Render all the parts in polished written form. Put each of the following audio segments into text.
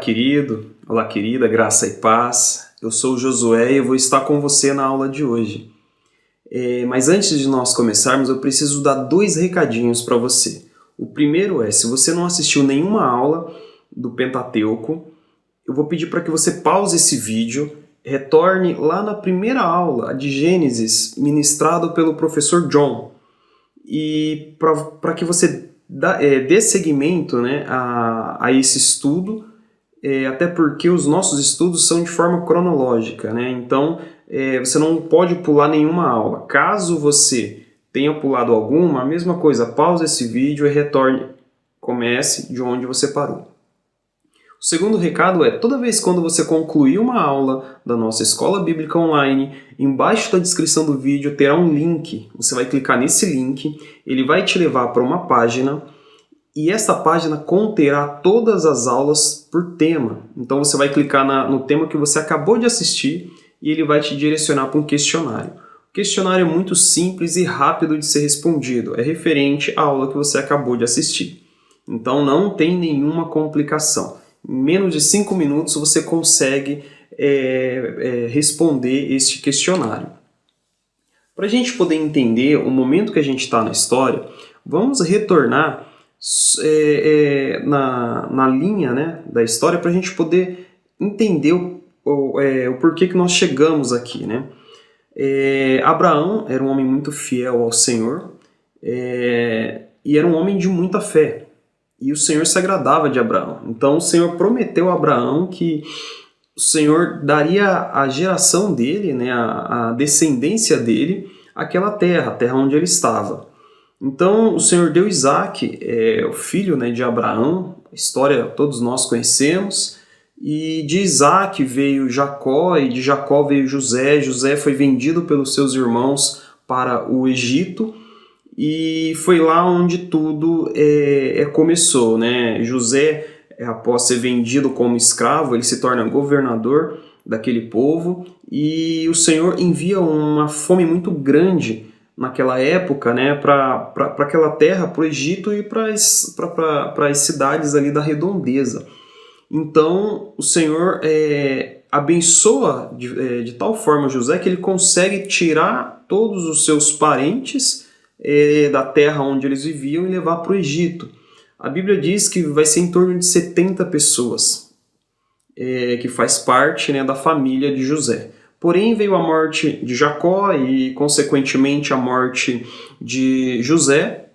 querido, olá querida, graça e paz. Eu sou o Josué e eu vou estar com você na aula de hoje. Mas antes de nós começarmos, eu preciso dar 2 recadinhos para você. O primeiro é, se você não assistiu nenhuma aula do Pentateuco, eu vou pedir para que você pause esse vídeo, retorne lá na primeira aula, a de Gênesis, ministrado pelo professor John, e para que você dê seguimento, né, a esse estudo, até porque os nossos estudos são de forma cronológica, né? Então você não pode pular nenhuma aula. Caso você tenha pulado alguma, a mesma coisa, pause esse vídeo e retorne, comece de onde você parou. O segundo recado é, toda vez quando você concluir uma aula da nossa Escola Bíblica Online, embaixo da descrição do vídeo terá um link. Você vai clicar nesse link, ele vai te levar para uma página, e esta página conterá todas as aulas por tema. Então você vai clicar no tema que você acabou de assistir e ele vai te direcionar para um questionário. O questionário é muito simples e rápido de ser respondido. É referente à aula que você acabou de assistir. Então não tem nenhuma complicação. Em menos de 5 minutos você consegue responder este questionário. Para a gente poder entender o momento que a gente está na história, vamos retornar na linha, né, da história para a gente poder entender o porquê que nós chegamos aqui, né? Abraão era um homem muito fiel ao Senhor e era um homem de muita fé. E o Senhor se agradava de Abraão. Então o Senhor prometeu a Abraão que o Senhor daria à geração dele, né, a descendência dele, aquela terra, a terra onde ele estava. Então o Senhor deu Isaac, o filho, né, de Abraão, a história todos nós conhecemos, e de Isaac veio Jacó, e de Jacó veio José. José foi vendido pelos seus irmãos para o Egito, e foi lá onde tudo começou, né? José, após ser vendido como escravo, ele se torna governador daquele povo, e o Senhor envia uma fome muito grande naquela época, né, para aquela terra, para o Egito e para as cidades ali da redondeza. Então o Senhor abençoa de tal forma José que ele consegue tirar todos os seus parentes da terra onde eles viviam e levar para o Egito. A Bíblia diz que vai ser em torno de 70 pessoas que faz parte, né, da família de José. Porém, veio a morte de Jacó e, consequentemente, a morte de José.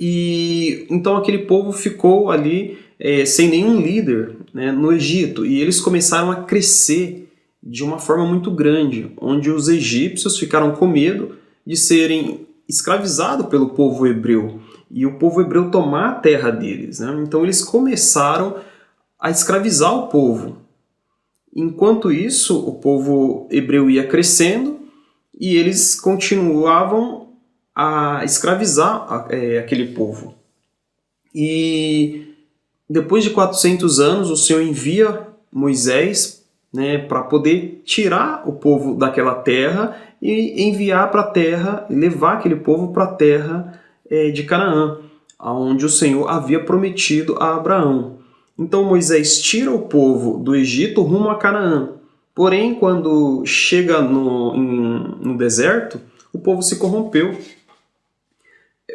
E então aquele povo ficou ali sem nenhum líder, né, no Egito. E eles começaram a crescer de uma forma muito grande, onde os egípcios ficaram com medo de serem escravizados pelo povo hebreu. E o povo hebreu tomar a terra deles, né? Então eles começaram a escravizar o povo. Enquanto isso, o povo hebreu ia crescendo e eles continuavam a escravizar aquele povo. E depois de 400 anos, o Senhor envia Moisés, né, para poder tirar o povo daquela terra e enviar para a terra, levar aquele povo para a terra de Canaã, onde o Senhor havia prometido a Abraão. Então Moisés tira o povo do Egito rumo a Canaã. Porém, quando chega no deserto, o povo se corrompeu.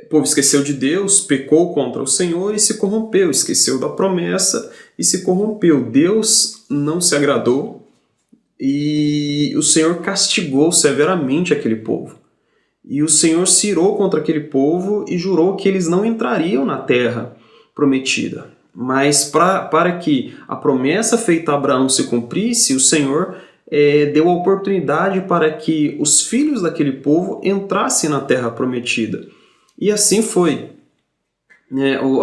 O povo esqueceu de Deus, pecou contra o Senhor e se corrompeu. Esqueceu da promessa e se corrompeu. Deus não se agradou e o Senhor castigou severamente aquele povo. E o Senhor se irou contra aquele povo e jurou que eles não entrariam na terra prometida. Mas para que a promessa feita a Abraão se cumprisse, o Senhor deu a oportunidade para que os filhos daquele povo entrassem na terra prometida. E assim foi.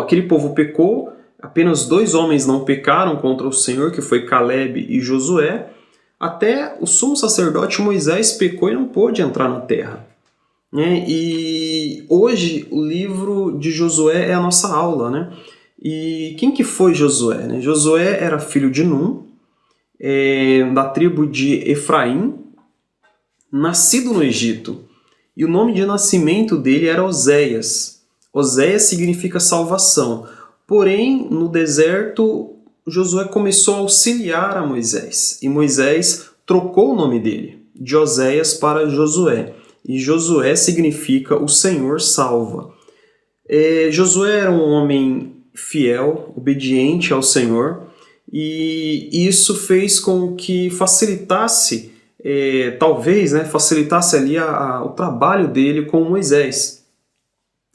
Aquele povo pecou, apenas 2 homens não pecaram contra o Senhor, que foi Caleb e Josué. Até o sumo sacerdote Moisés pecou e não pôde entrar na terra. E hoje o livro de Josué é a nossa aula, né? E quem que foi Josué, né? Josué era filho de Num, da tribo de Efraim, nascido no Egito. E o nome de nascimento dele era Oséias. Oséias significa salvação. Porém, no deserto, Josué começou a auxiliar a Moisés, e Moisés trocou o nome dele, de Oséias para Josué, e Josué significa o Senhor salva. Josué era um homem fiel, obediente ao Senhor, e isso fez com que facilitasse, talvez, né, facilitasse ali o trabalho dele com Moisés.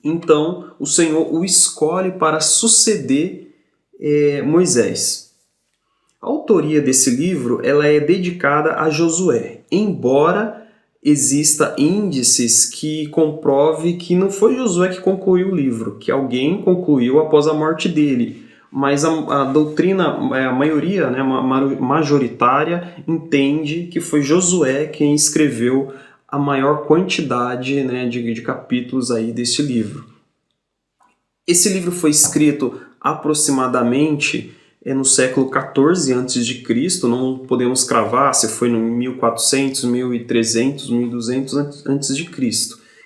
Então, o Senhor o escolhe para suceder Moisés. A autoria desse livro ela é dedicada a Josué, embora exista índices que comprove que não foi Josué que concluiu o livro, que alguém concluiu após a morte dele. Mas a doutrina, a maioria, né, majoritária, entende que foi Josué quem escreveu a maior quantidade, né, de capítulos aí desse livro. Esse livro foi escrito aproximadamente no século XIV a.C., não podemos cravar se foi no 1400, 1300, 1200 a.C.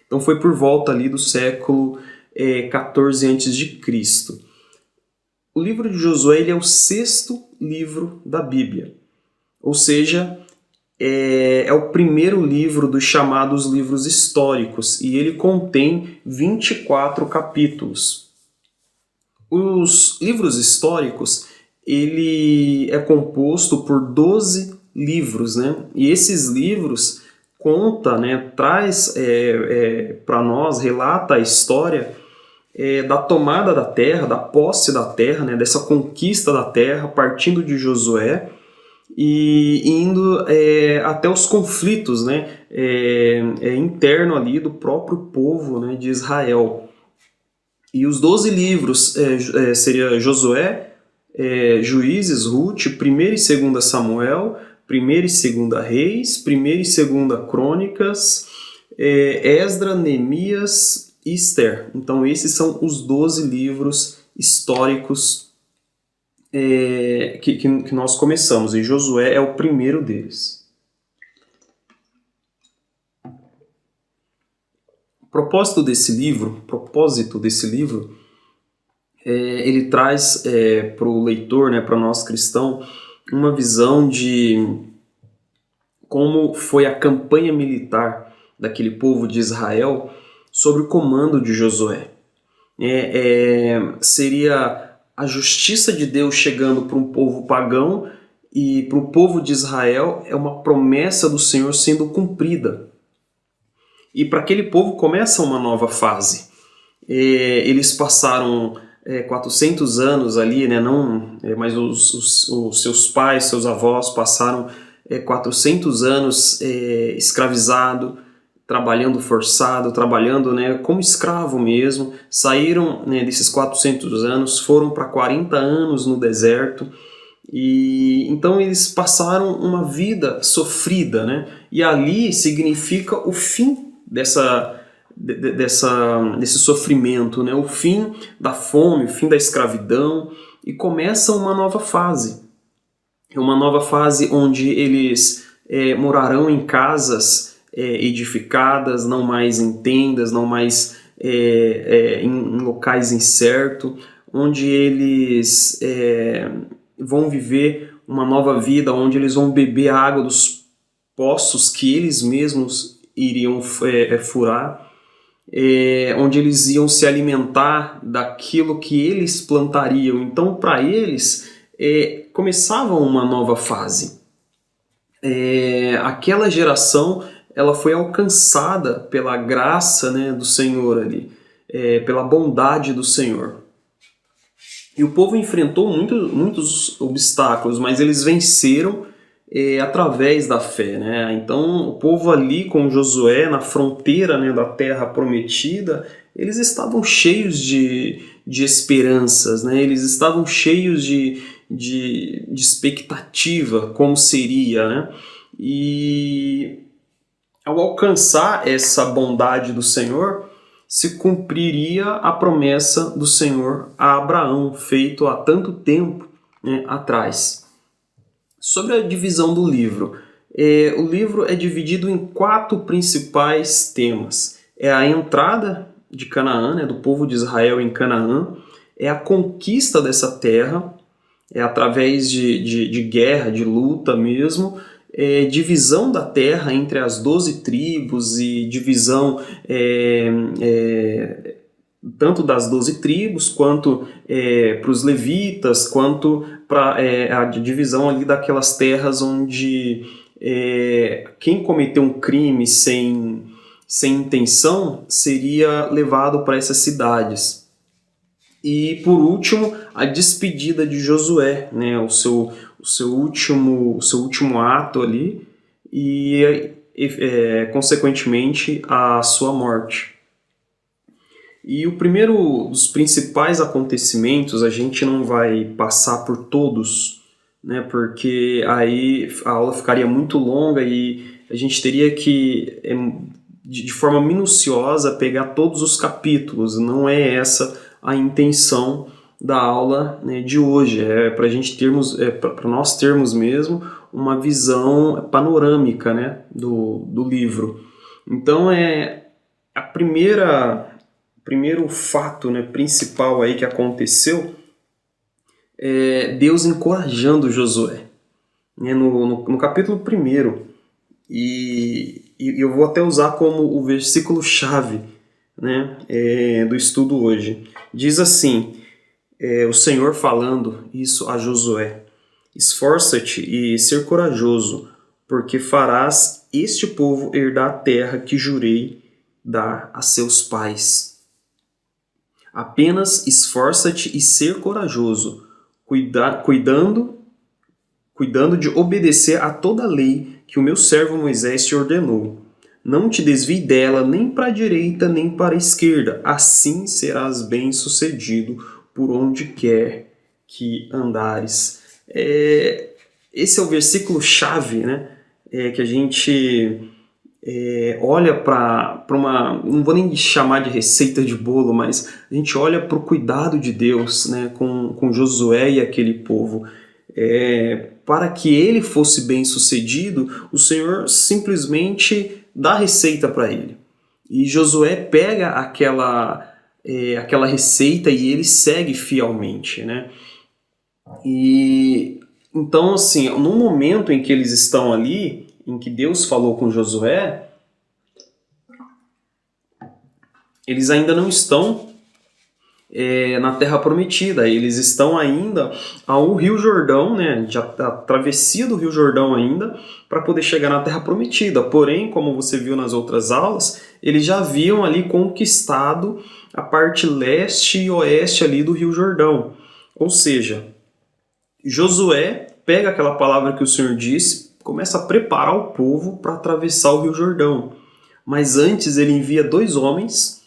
Então foi por volta ali do século XIV a.C. O livro de Josué ele é o 6º livro da Bíblia, ou seja, é o primeiro livro dos chamados livros históricos e ele contém 24 capítulos. Os livros históricos ele é composto por 12 livros, né? E esses livros conta, né, traz para nós, relata a história da tomada da terra, da posse da terra, né, dessa conquista da terra, partindo de Josué e indo até os conflitos, né, interno ali do próprio povo, né, de Israel. E os 12 livros seria Josué, Juízes, Ruth, 1º e 2º Samuel, 1º e 2º Reis, 1º e 2º Crônicas, Esdra, Neemias e Esther. Então esses são os 12 livros históricos que nós começamos, e Josué é o primeiro deles. O propósito desse livro, ele traz para o leitor, né, para nós cristãos, uma visão de como foi a campanha militar daquele povo de Israel sob o comando de Josué. Seria a justiça de Deus chegando para um povo pagão e para o povo de Israel é uma promessa do Senhor sendo cumprida. E para aquele povo começa uma nova fase. Eles passaram 400 anos ali, né, mas os seus pais, seus avós passaram 400 anos escravizado, trabalhando forçado, trabalhando, né, como escravo mesmo. Saíram, né, desses 400 anos, foram para 40 anos no deserto. E então eles passaram uma vida sofrida, né? E ali significa o fim desse sofrimento, né? O fim da fome, o fim da escravidão, e começa uma nova fase. É uma nova fase onde eles morarão em casas edificadas, não mais em tendas, não mais em locais incertos, onde eles vão viver uma nova vida, onde eles vão beber a água dos poços que eles mesmos iriam furar, onde eles iam se alimentar daquilo que eles plantariam. Então, para eles, começava uma nova fase. Aquela geração ela foi alcançada pela graça, né, do Senhor ali, pela bondade do Senhor. E o povo enfrentou muitos obstáculos, mas eles venceram através da fé, né? Então o povo ali com Josué na fronteira, né, da terra prometida, eles estavam cheios de esperanças, né? Eles estavam cheios de expectativa, como seria, né? E ao alcançar essa bondade do Senhor, se cumpriria a promessa do Senhor a Abraão, feito há tanto tempo, né, atrás. Sobre a divisão do livro, o livro é dividido em 4 principais temas. É a entrada de Canaã, né, do povo de Israel em Canaã, é a conquista dessa terra, através de guerra, de luta mesmo, divisão da terra entre as 12 tribos e divisão tanto das 12 tribos, quanto para os levitas, quanto para a divisão ali daquelas terras onde quem cometeu um crime sem intenção seria levado para essas cidades. E por último, a despedida de Josué, né, o seu último ato ali e consequentemente a sua morte. E o primeiro dos principais acontecimentos, a gente não vai passar por todos, né, porque aí a aula ficaria muito longa e a gente teria que, de forma minuciosa, pegar todos os capítulos. Não é essa a intenção da aula, né, de hoje. É para nós termos mesmo uma visão panorâmica, né, do livro. Então primeiro fato, né, principal aí que aconteceu é Deus encorajando Josué, né, no capítulo 1. E eu vou até usar como o versículo-chave, né, do estudo hoje. Diz assim, o Senhor falando isso a Josué: esforça-te e ser corajoso, porque farás este povo herdar a terra que jurei dar a seus pais. Apenas esforça-te e ser corajoso, cuidando de obedecer a toda a lei que o meu servo Moisés te ordenou. Não te desvie dela nem para a direita nem para a esquerda, assim serás bem-sucedido por onde quer que andares. Esse é o versículo-chave, né? Que a gente olha para uma... Não vou nem chamar de receita de bolo, mas a gente olha para o cuidado de Deus, né, com Josué e aquele povo. Para que ele fosse bem-sucedido, o Senhor simplesmente dá receita para ele. E Josué pega aquela receita e ele segue fielmente, né? E então, assim, no momento em que eles estão ali, em que Deus falou com Josué, eles ainda não estão na Terra Prometida, eles estão ainda ao Rio Jordão, né, a travessia do Rio Jordão ainda, para poder chegar na Terra Prometida. Porém, como você viu nas outras aulas, eles já haviam ali conquistado a parte leste e oeste ali do Rio Jordão. Ou seja, Josué pega aquela palavra que o Senhor disse, começa a preparar o povo para atravessar o Rio Jordão. Mas antes ele envia 2 homens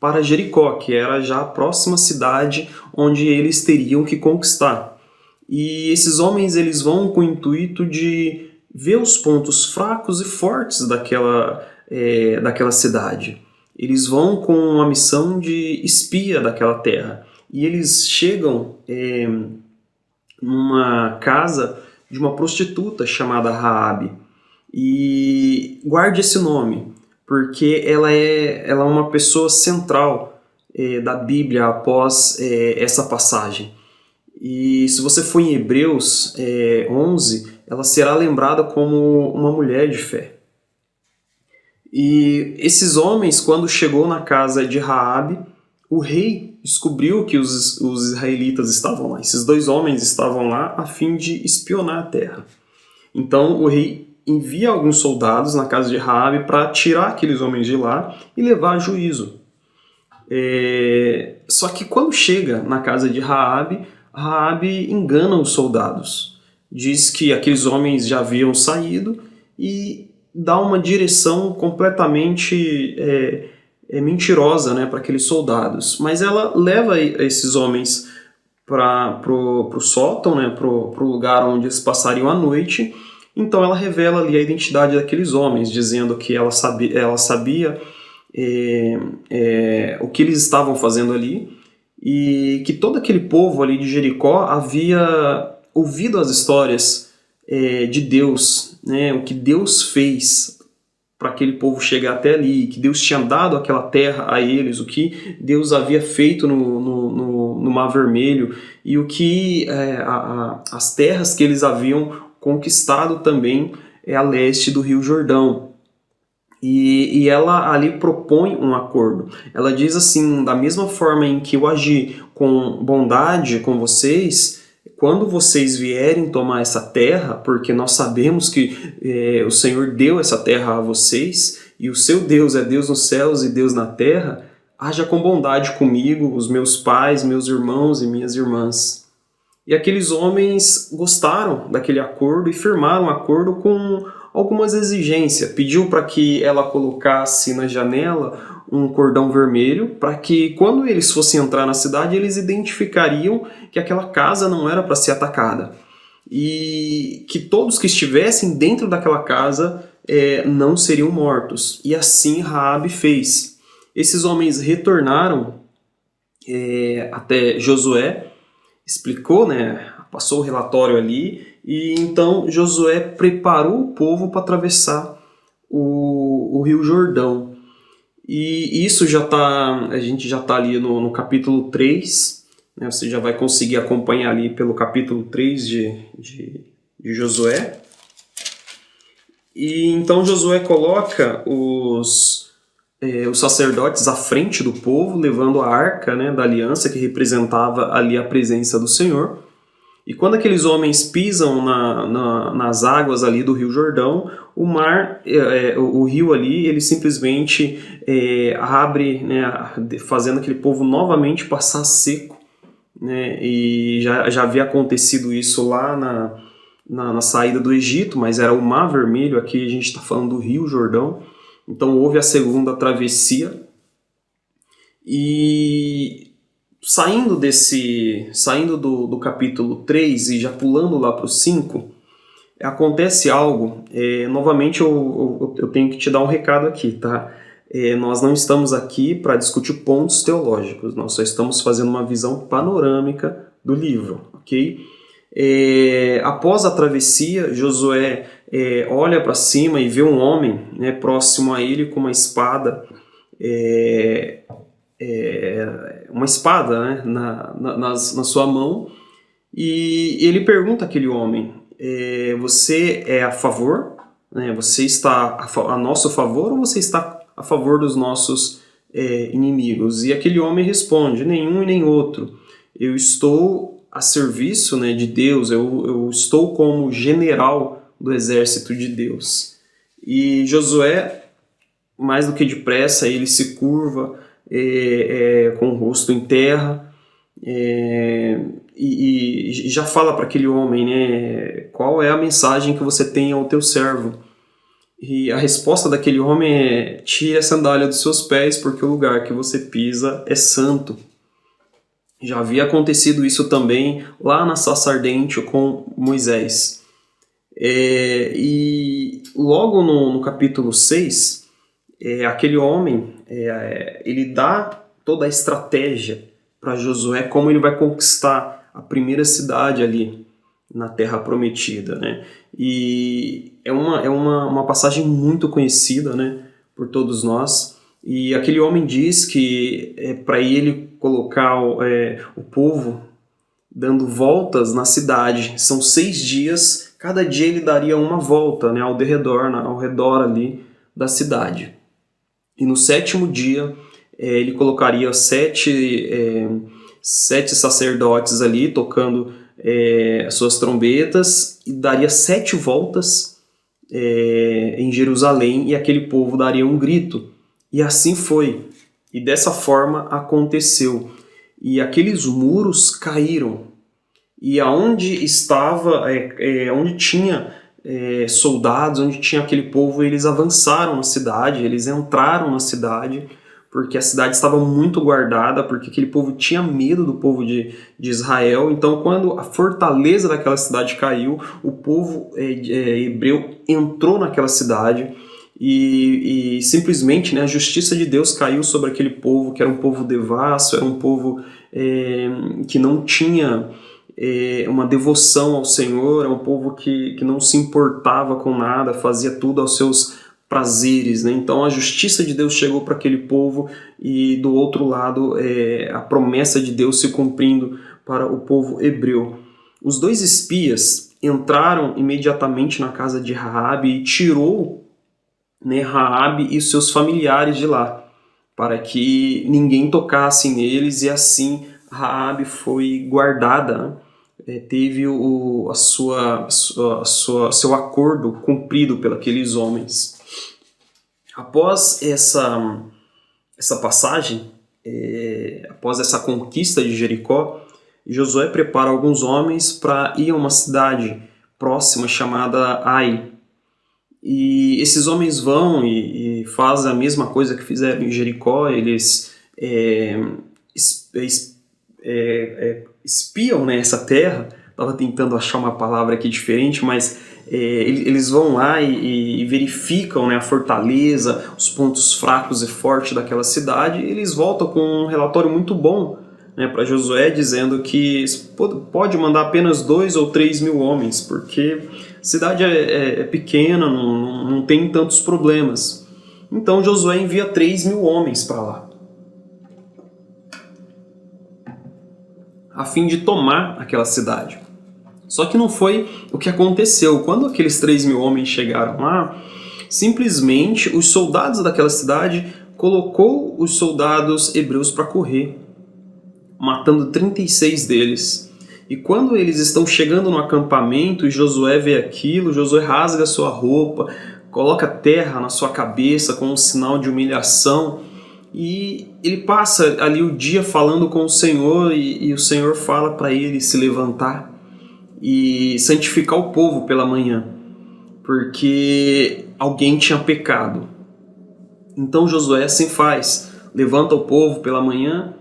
para Jericó, que era já a próxima cidade onde eles teriam que conquistar. E esses homens eles vão com o intuito de ver os pontos fracos e fortes daquela cidade. Eles vão com a missão de espia daquela terra. E eles chegam numa casa de uma prostituta chamada Raabe. E guarde esse nome, porque ela é uma pessoa central da Bíblia após essa passagem. E se você for em Hebreus 11, ela será lembrada como uma mulher de fé. E esses homens, quando chegou na casa de Raabe, o rei descobriu que os israelitas estavam lá. Esses 2 homens estavam lá a fim de espionar a terra. Então o rei envia alguns soldados na casa de Raabe para tirar aqueles homens de lá e levar a juízo. Só que quando chega na casa de Raabe, Raabe engana os soldados. Diz que aqueles homens já haviam saído e dá uma direção completamente mentirosa, né, para aqueles soldados. Mas ela leva esses homens para o sótão, né, para o lugar onde eles passariam a noite. Então ela revela ali a identidade daqueles homens, dizendo que ela sabia o que eles estavam fazendo ali e que todo aquele povo ali de Jericó havia ouvido as histórias de Deus, né, o que Deus fez para aquele povo chegar até ali, que Deus tinha dado aquela terra a eles, o que Deus havia feito no no Mar Vermelho e o que as terras que eles haviam conquistado também a leste do Rio Jordão. E ela ali propõe um acordo. Ela diz assim, da mesma forma em que eu agi com bondade com vocês, quando vocês vierem tomar essa terra, porque nós sabemos que o Senhor deu essa terra a vocês, e o seu Deus é Deus nos céus e Deus na terra, haja com bondade comigo, os meus pais, meus irmãos e minhas irmãs. E aqueles homens gostaram daquele acordo e firmaram um acordo com algumas exigências. Pediu para que ela colocasse na janela um cordão vermelho, para que quando eles fossem entrar na cidade, eles identificariam que aquela casa não era para ser atacada. E que todos que estivessem dentro daquela casa não seriam mortos. E assim Raabe fez. Esses homens retornaram até Josué, explicou, né, passou o relatório ali, e então Josué preparou o povo para atravessar o Rio Jordão. E isso a gente já está ali no capítulo 3, né, você já vai conseguir acompanhar ali pelo capítulo 3 de Josué. E então Josué coloca os sacerdotes à frente do povo, levando a arca, né, da aliança, que representava ali a presença do Senhor. E quando aqueles homens pisam nas águas ali do Rio Jordão, o mar, o rio ali, ele simplesmente abre, né, fazendo aquele povo novamente passar seco, né, e já havia acontecido isso lá na saída do Egito, mas era o Mar Vermelho, aqui a gente está falando do Rio Jordão. Então houve a segunda travessia, e saindo do capítulo 3 e já pulando lá para o 5, acontece algo. Novamente eu tenho que te dar um recado aqui, tá? Nós não estamos aqui para discutir pontos teológicos, nós só estamos fazendo uma visão panorâmica do livro, ok? Após a travessia, Josué olha para cima e vê um homem, né, próximo a ele com uma espada, né, na sua mão, e ele pergunta àquele homem, você é a favor? Né, você está a nosso favor ou você está a favor dos nossos inimigos? E aquele homem responde, nenhum e nem outro. Eu estou a serviço, né, de Deus, eu estou como general do exército de Deus. E Josué, mais do que depressa, ele se curva com o rosto em terra e já fala para aquele homem, né, qual é a mensagem que você tem ao teu servo. E a resposta daquele homem é: tire a sandália dos seus pés, porque o lugar que você pisa é santo. Já havia acontecido isso também lá na sarça ardente com Moisés. E logo no capítulo 6, aquele homem, ele dá toda a estratégia para Josué, como ele vai conquistar a primeira cidade ali na Terra Prometida, né? E é uma passagem muito conhecida, né, por todos nós. E aquele homem diz que para ele colocar o povo dando voltas na cidade, são 6 dias, cada dia ele daria uma volta, né, ao redor ali da cidade. E no 7º dia ele colocaria 7 sacerdotes ali tocando as suas trombetas e daria 7 voltas em Jerusalém, e aquele povo daria um grito. E assim foi, e dessa forma aconteceu. E aqueles muros caíram, e aonde estava, onde tinha soldados, onde tinha aquele povo, eles avançaram na cidade, eles entraram na cidade, porque a cidade estava muito guardada, porque aquele povo tinha medo do povo de Israel. Então, quando a fortaleza daquela cidade caiu, o povo hebreu entrou naquela cidade, e simplesmente, né, a justiça de Deus caiu sobre aquele povo, que era um povo devasso, era um povo que não tinha uma devoção ao Senhor, é um povo que não se importava com nada, fazia tudo aos seus prazeres, né? Então a justiça de Deus chegou para aquele povo e do outro lado a promessa de Deus se cumprindo para o povo hebreu. Os dois espias entraram imediatamente na casa de Raabe e tirou, né, Raabe e seus familiares de lá, para que ninguém tocasse neles, e assim Raabe foi guardada, né? Teve seu acordo cumprido pelos homens. Após essa passagem, após essa conquista de Jericó, Josué prepara alguns homens para ir a uma cidade próxima chamada Ai. E esses homens vão e fazem a mesma coisa que fizeram em Jericó. Eles espiam, né, essa terra. Estava tentando achar uma palavra aqui diferente, mas eles vão lá e verificam, né, a fortaleza, os pontos fracos e fortes daquela cidade, e eles voltam com um relatório muito bom, né, para Josué, dizendo que pode mandar apenas 2 ou 3 mil homens, porque a cidade é pequena, não tem tantos problemas. Então Josué envia 3 mil homens para lá, a fim de tomar aquela cidade. Só que não foi o que aconteceu. Quando aqueles 3 mil homens chegaram lá, simplesmente os soldados daquela cidade colocou os soldados hebreus para correr, matando 36 deles. E quando eles estão chegando no acampamento e Josué vê aquilo, Josué rasga sua roupa, coloca terra na sua cabeça como um sinal de humilhação, e ele passa ali o dia falando com o Senhor, e o Senhor fala para ele se levantar e santificar o povo pela manhã, porque alguém tinha pecado. Então Josué assim faz, levanta o povo pela manhã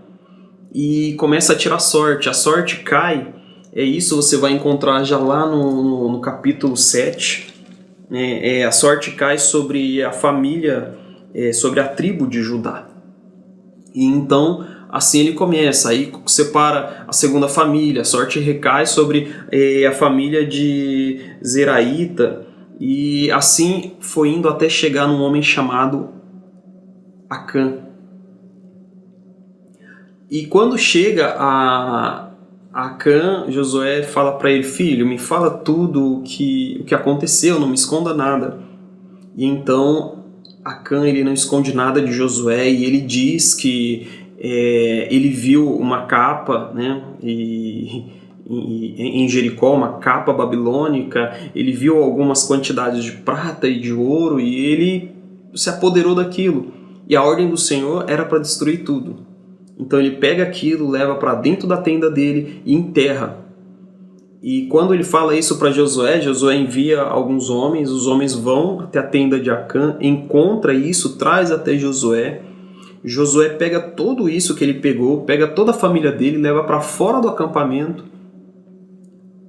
e começa a tirar sorte. A sorte cai, isso você vai encontrar já lá no capítulo 7, a sorte cai sobre a família, sobre a tribo de Judá. E então assim ele começa, aí separa a segunda família, a sorte recai sobre a família de Zeraíta, e assim foi indo até chegar num homem chamado Acã. E quando chega a Acã, Josué fala para ele: filho, me fala tudo o que aconteceu, não me esconda nada. E então Acã, ele não esconde nada de Josué, e ele diz que ele viu uma capa, né, em Jericó, uma capa babilônica. Ele viu algumas quantidades de prata e de ouro, e ele se apoderou daquilo. E a ordem do Senhor era para destruir tudo. Então ele pega aquilo, leva para dentro da tenda dele e enterra. E quando ele fala isso para Josué, Josué envia alguns homens, os homens vão até a tenda de Acã, encontra isso, traz até Josué. Josué pega tudo isso que ele pegou, pega toda a família dele, leva para fora do acampamento.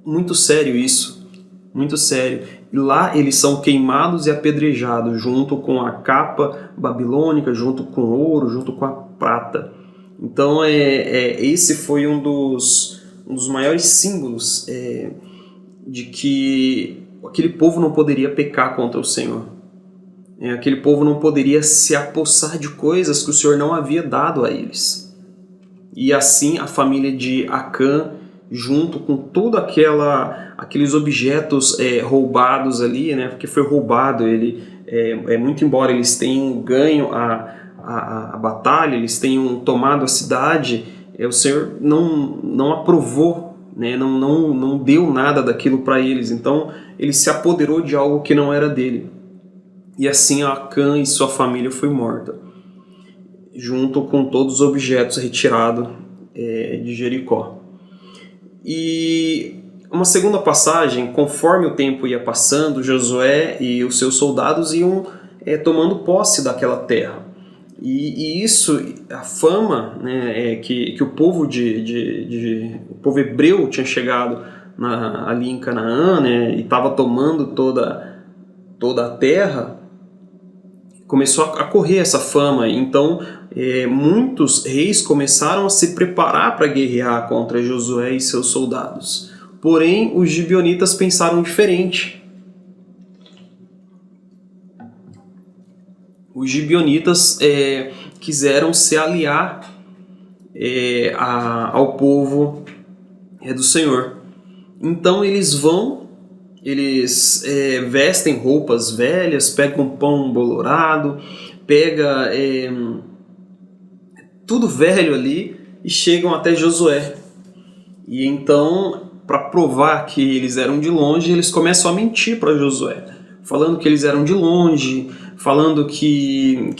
Muito sério isso, muito sério. E lá eles são queimados e apedrejados, junto com a capa babilônica, junto com o ouro, junto com a prata. Então esse foi um dos maiores símbolos de que aquele povo não poderia pecar contra o Senhor. Aquele povo não poderia se apossar de coisas que o Senhor não havia dado a eles. E assim a família de Acã, junto com todos aqueles objetos roubados ali, né, porque foi roubado, muito embora eles tenham ganho a batalha, eles tenham tomado a cidade, o Senhor não aprovou, né, não deu nada daquilo para eles. Então ele se apoderou de algo que não era dele. E assim Acã e sua família foi morta, junto com todos os objetos retirados de Jericó. E uma segunda passagem, conforme o tempo ia passando, Josué e os seus soldados iam tomando posse daquela terra. E isso, a fama, né, que o povo o povo hebreu tinha chegado ali em Canaã, né, e estava tomando toda a terra, começou a correr essa fama. Então muitos reis começaram a se preparar para guerrear contra Josué e seus soldados. Porém, os gibeonitas pensaram diferente. os gibeonitas quiseram se aliar ao povo do Senhor. Então eles vestem roupas velhas, pegam pão bolorado, pega tudo velho ali e chegam até Josué. E então, para provar que eles eram de longe, eles começam a mentir para Josué, falando que eles eram de longe, falando que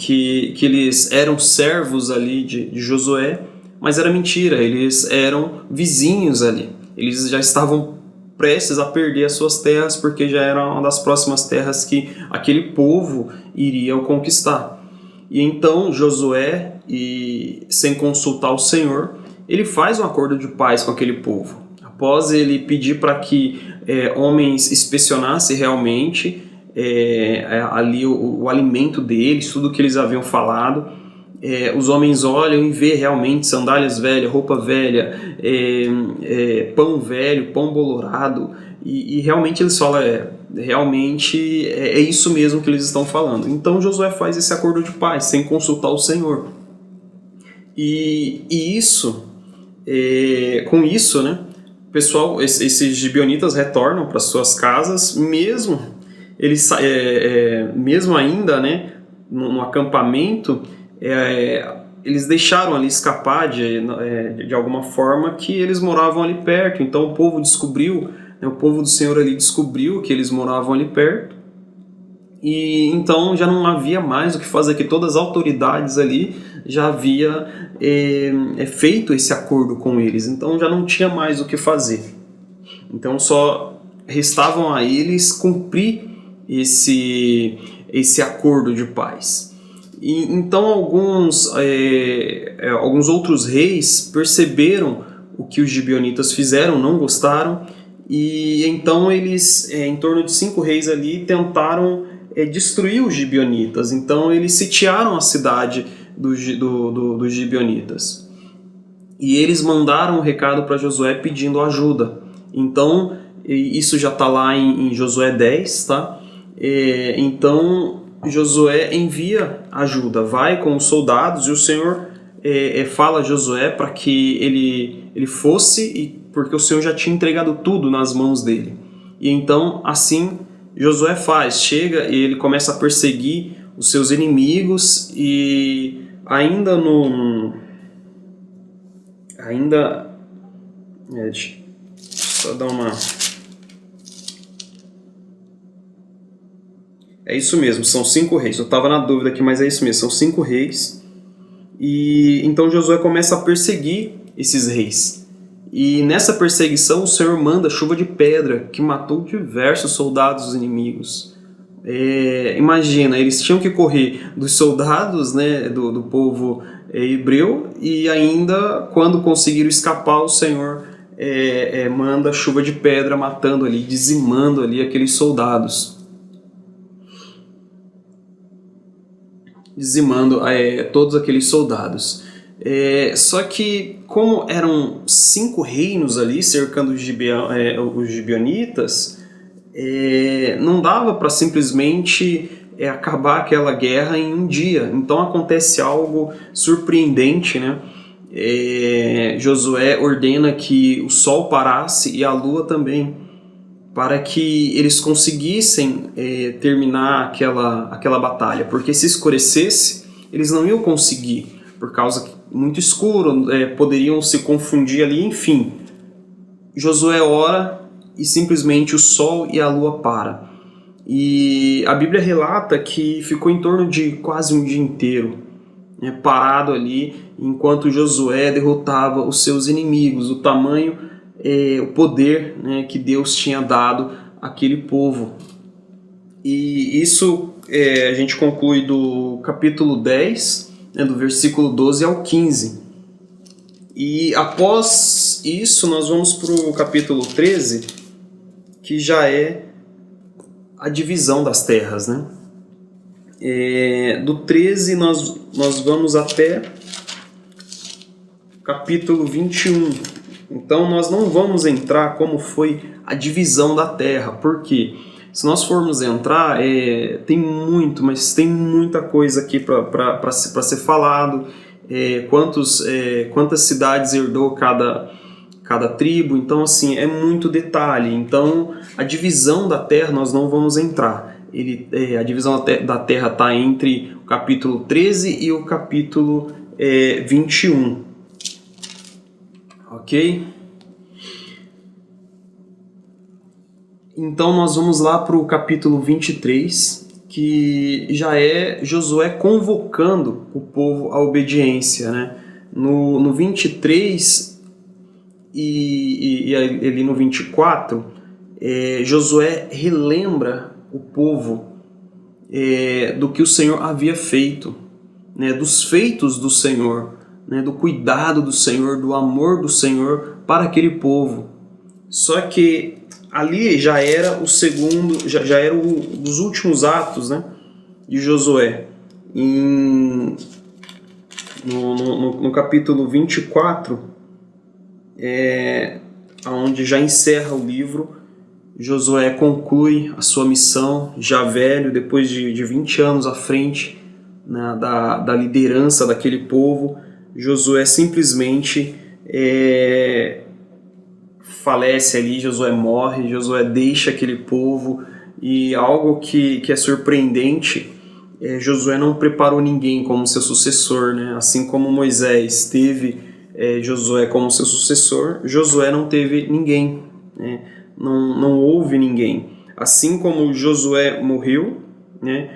eles eram servos ali de Josué, mas era mentira, eles eram vizinhos ali. Eles já estavam prestes a perder as suas terras, porque já era uma das próximas terras que aquele povo iria conquistar. E então Josué, sem consultar o Senhor, ele faz um acordo de paz com aquele povo. Após ele pedir para que homens inspecionassem realmente ali o alimento deles, tudo que eles haviam falado, os homens olham e vê realmente sandálias velhas, roupa velha, pão velho, pão bolorado, e realmente eles falam, realmente é isso mesmo que eles estão falando. Então Josué faz esse acordo de paz, sem consultar o Senhor. E isso, com isso, né, pessoal, esses gibeonitas retornam para suas casas, mesmo ainda, né, no acampamento, eles deixaram ali escapar de alguma forma que eles moravam ali perto. Então o povo descobriu, né, o povo do Senhor ali descobriu que eles moravam ali perto, e então já não havia mais o que fazer, que todas as autoridades ali já havia feito esse acordo com eles, então já não tinha mais o que fazer. Então só restavam a eles cumprir esse acordo de paz. E então alguns outros reis perceberam o que os gibeonitas fizeram, não gostaram, e então eles, em torno de 5 reis ali, tentaram destruir os gibeonitas. Então eles sitiaram a cidade dos gibeonitas. E eles mandaram um recado para Josué pedindo ajuda. Então, isso já está lá em Josué 10, tá? Então, Josué envia ajuda, vai com os soldados, e o Senhor fala a Josué para que ele fosse, porque o Senhor já tinha entregado tudo nas mãos dele. E então, assim, Josué chega e ele começa a perseguir os seus inimigos, e só dar uma... É isso mesmo, são 5 reis. Eu estava na dúvida aqui, mas é isso mesmo, são 5 reis. E então Josué começa a perseguir esses reis. E nessa perseguição o Senhor manda chuva de pedra, que matou diversos soldados inimigos. Imagina, eles tinham que correr dos soldados, né, do povo hebreu, e ainda quando conseguiram escapar, o Senhor manda chuva de pedra, matando ali, dizimando ali aqueles soldados. Dizimando todos aqueles soldados. Só que, como eram 5 reinos ali cercando os gibeonitas, não dava para simplesmente acabar aquela guerra em um dia. Então acontece algo surpreendente, né? Josué ordena que o sol parasse e a lua também, para que eles conseguissem terminar aquela batalha, porque se escurecesse, eles não iam conseguir, por causa que muito escuro, poderiam se confundir ali, enfim. Josué ora e simplesmente o sol e a lua param. E a Bíblia relata que ficou em torno de quase um dia inteiro, parado ali, enquanto Josué derrotava os seus inimigos, o tamanho, o poder, né, que Deus tinha dado àquele povo. E isso a gente conclui do capítulo 10, do versículo 12 ao 15. E após isso nós vamos para o capítulo 13, que já é a divisão das terras, né? Do 13 nós vamos até capítulo 21. Então nós não vamos entrar como foi a divisão da terra, porque Se nós formos entrar, tem muito, mas tem muita coisa aqui para ser falado. Quantas cidades herdou cada tribo, então assim, é muito detalhe. Então a divisão da terra nós não vamos entrar. A divisão da terra está entre o capítulo 13 e o capítulo 21. Ok? Então nós vamos lá para o capítulo 23, que já é Josué convocando o povo à obediência, né? No 23 e ali no 24, Josué relembra o povo do que o Senhor havia feito, né? Dos feitos do Senhor, né? Do cuidado do Senhor, do amor do Senhor para aquele povo. Só que ali já era o segundo, já era dos últimos atos, né, de Josué. No capítulo 24, onde já encerra o livro, Josué conclui a sua missão, já velho, depois de 20 anos à frente, né, da liderança daquele povo. Josué simplesmente falece ali, Josué morre, Josué deixa aquele povo, e algo que é surpreendente, Josué não preparou ninguém como seu sucessor, né? Assim como Moisés teve Josué como seu sucessor, Josué não teve ninguém, né? Não houve ninguém. Assim como Josué morreu, né?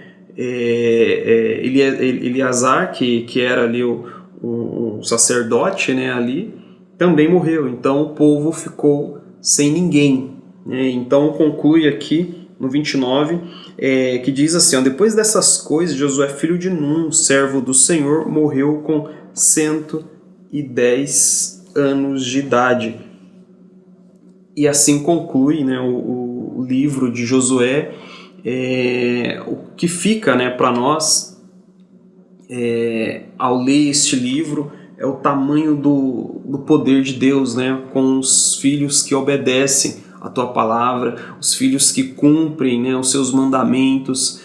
Eleazar, que era ali o sacerdote, né, ali, também morreu, então o povo ficou sem ninguém, né? Então conclui aqui no 29, que diz assim, depois dessas coisas, Josué, filho de Num, servo do Senhor, morreu com 110 anos de idade. E assim conclui, né, o livro de Josué. O que fica, né, para nós ao ler este livro é o tamanho do poder de Deus, né, com os filhos que obedecem a tua palavra, os filhos que cumprem, né, os seus mandamentos,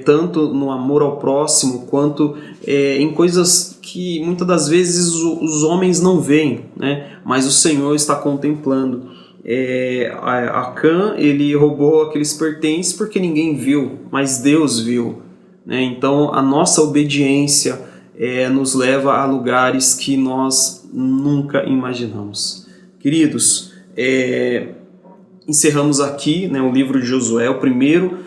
tanto no amor ao próximo, quanto em coisas que muitas das vezes os homens não veem, né, mas o Senhor está contemplando. Acã, ele roubou aqueles pertences porque ninguém viu, mas Deus viu, né? Então a nossa obediência nos leva a lugares que nós nunca imaginamos. Queridos, encerramos aqui, né, o livro de Josué, o primeiro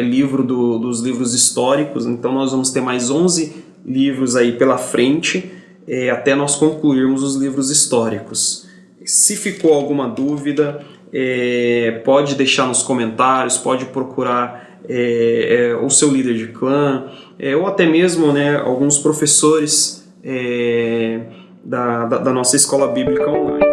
livro dos livros históricos. Então nós vamos ter mais 11 livros aí pela frente, até nós concluirmos os livros históricos. Se ficou alguma dúvida, pode deixar nos comentários, pode procurar o seu líder de clã, ou até mesmo, né, alguns professores da nossa escola bíblica online.